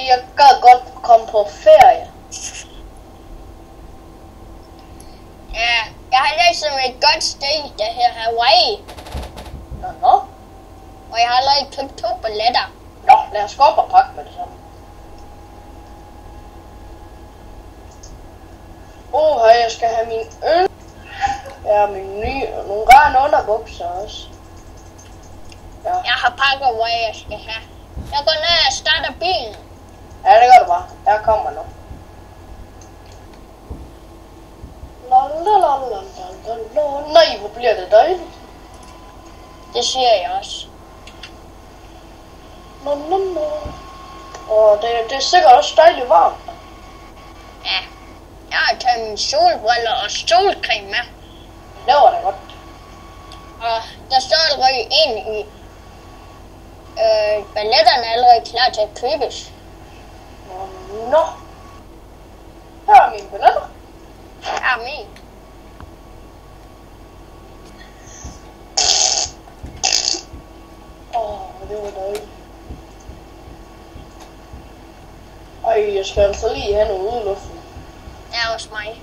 jeg gad godt komme på ferie. Ja, jeg har læst om et godt sted, der hedder Hawaii. Nå. Og jeg har allerede købt 2 billetter. Nå, lad os gå op og pakke med det samme. Jeg skal have min øl. Ja, min nye, nogle rare underbukser også. Ja. Jeg har pakket, hvor jeg skal have. Jeg går ned og starter bilen. Ja, det gør du bare. Jeg kommer nu. Nej, hvor bliver det dejligt. Det siger jeg også. Og det er sikkert også dejligt varmt. Ja, jeg har taget mine solbriller og solcreme med. Det var da godt. Og der står allerede en i. Balletterne er allerede klar til at købes. Nå. Her er mine billetter. Her er min. Det var dejligt. Jeg skal altså lige have noget udluftning. Det er også mig.